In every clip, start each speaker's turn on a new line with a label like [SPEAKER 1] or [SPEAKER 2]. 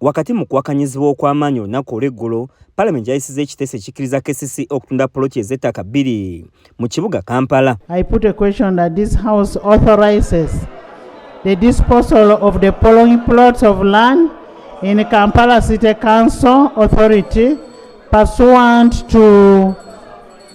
[SPEAKER 1] wakati mu kwakanyizibwa okw'amaanyi olunaku olw'eggulo Parliament yayisiza ekiteeso ekikiriza Kcca okutunda poloti ez'ettaka 2 mu kibuga Kampala.
[SPEAKER 2] I put a question that this house authorizes the disposal of the following plots of land in Kampala City Council Authority pursuant to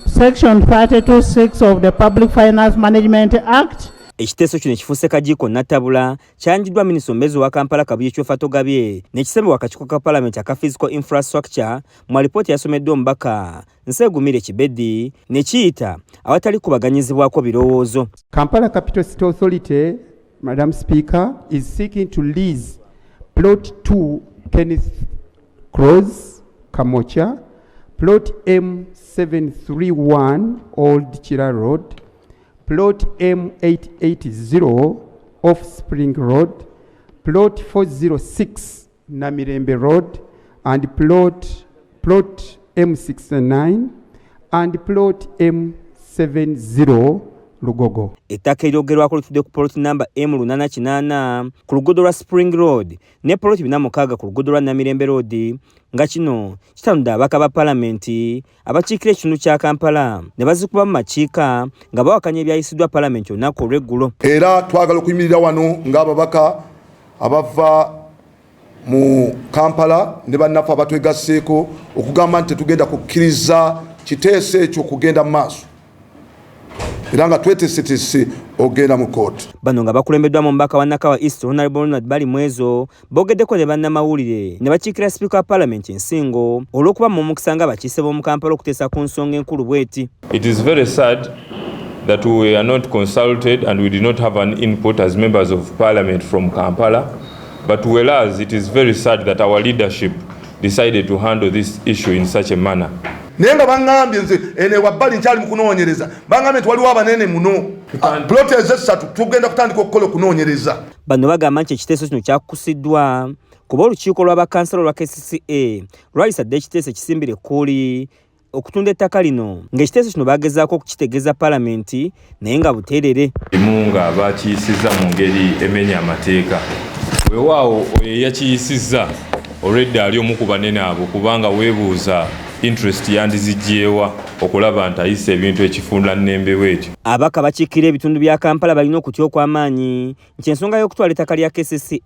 [SPEAKER 2] Section 32(6) of the Public Finance Management Act.
[SPEAKER 1] Ekiteeso kino kifuuse kagiiko nattabula kyanjiddwa minisita omubeezi wa Kampala Kabuye Togabye n'ekisembebwa akakiiko ka Parliament aka Physical Infrastructure mu alipoota yasomeddwa omubaka Nseegumire Kibedi ne kiyita awatali kubaganyizibwako birowoozo.
[SPEAKER 3] Kampala Capital City Authority, Madam Speaker, is seeking to lease Plot 2 Kenneth Close, Kamocha, Plot M731 Old Chira Road, Plot M880 Off Spring Road, Plot 406 Namirembe Road, and Plot M69 and Plot M70 Lugogo.
[SPEAKER 1] Ettaka eryogerwako litudde ku plot number M888 ku luguudo lwa Spring Road ne plot 46 ku luguudo lwa Namirembe Road nga kino kitanudde ababaka ba Palamenti abakiikira ekitundu kya Kampala ne bazikuba mu makiika nga bawakanya ebyayisiddwa Palamenti olunaku olw'eggulo.
[SPEAKER 4] Era twagala okuyimirira wano ng'ababaka abava mu Kampala ne bannaffe abatwegasseeko okugamba nti tetugenda kukkiriza kiteeso ekyo okugenda mu maaso. Iranga twetesetese ogenda mu kooti.
[SPEAKER 1] Bano nga bakulembeddwa mu mbaka wa Nakawa East Honorable Ronald Bali Mwezo bogeddeko ne bannamawulire ne bakiikira Speaker wa Parliament ensingo olw'okuba mu mukisa nga bakiise b'omu Kampala okuteesa ku nsonga enkulu bw'eti.
[SPEAKER 5] It is very sad that we are not consulted and we did not have an input as members of Parliament from Kampala, but whereas it is very sad that our leadership decided to handle this issue in such a manner.
[SPEAKER 4] Nenga bangambye nze ene wabbali nkyali mu kunoonyereza bangambye nti waliwo abanene muno ploti ez'essatu tugenda kutandika okukola okunoonyereza.
[SPEAKER 1] Bano bagamba nti ekiteeso kino kyakusiddwa kuba olukiiko lw'abakansala lwa Kcca lwalisadde ekiteeso ekisimbire ekkuuli okutunda ettaka lino ng'ekiteeso kino bagezaako okukitegeeza Palamenti naye nga buteerere.
[SPEAKER 5] Emu nga bakiyisizza mu ngeri emenya amateeka. Weewaawo oyo eyakiyisizza olwedda ali omu ku banene abo kubanga weebuuza interest yandiziggyewa okulaba nti ayise ebintu ekifunda nnembe bwetyo.
[SPEAKER 1] Abaka bakiikira ebitundu bya Kampala balina okutya okw'amaanyi nti ensonga y'okutwala ettaka lya Kcca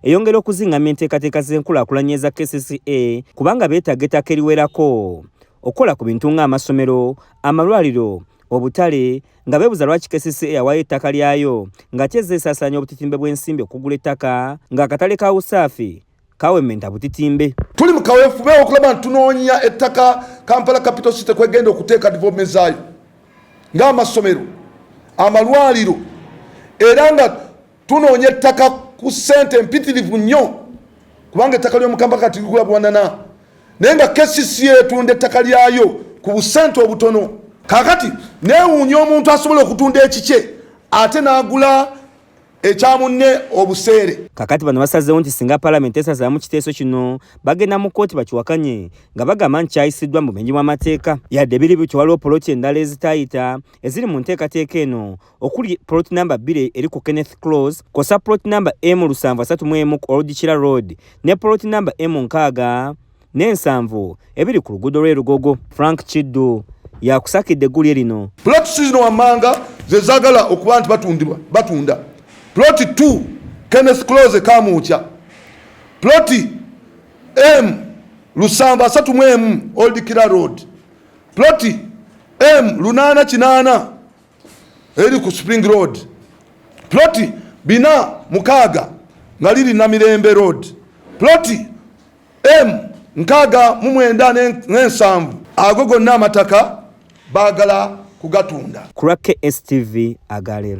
[SPEAKER 1] eyongera okuzingamya enteekateeka z'enkulaakulanya eza Kcca kubanga beetaaga ettaka eriwerako okukola ku bintu ng'amasomero, amalwaliro, obutale nga beebuuza lwaki Kcca yawaayo ettaka lyayo ng'ate ezeesaasaanya obutitimbe bw'ensimbi okugula ettaka ng'akatale ka Usaafi kawemmenta butitimbe.
[SPEAKER 4] Tuli mu kaweefube okulaba nti tunoonya ettaka Kampala Capital City kwegenda okuteeka development zaayo ng'amasomero, amalwaliro, era nga tunoonya ettaka ku ssente mpitirivu nnyo kubanga ettaka ly'omu Kampala kati ligula bwanana naye nga Kcca etunda ettaka lyayo ku busente obutono. Kaakati neewuunya omuntu asobola okutunda ekikye ate n'agula ekyamunne obuseere.
[SPEAKER 1] Kakati bano basazeewo nti singa Parliament esazaamu kiteeso kino bagenda mu kkooti bakiwakanye nga bagamba nti kyayisiddwa mu bumenyi bw'amateeka. Yadde biri bityo waliwo poloti endala ezitaayita eziri mu nteekateeka eno okuli poloti namba 2 eri ku Kenneth Close, kosa poloti namba M731 ku Old Chira Road ne poloti namba M6 n'ensanvu ebiri ku luguudo lw'Erugogo. Frank Kiddu yakusakidde eggulye lino.
[SPEAKER 4] Poloti zino wammanga ze zaagala okuba nti batunda. Plot 2 Kenneth Close Kamucha, Plot M Lusamba 31 Old Kira Road, Plot M Lunana Chinana eri ku Spring Road, Plot Bina Mukaga ngaliri Namirembe Road, Plot M Nkaga mumwenda n'ensanvu agogo n'amataka bagala kugatunda.
[SPEAKER 1] Kura KSTV agalero.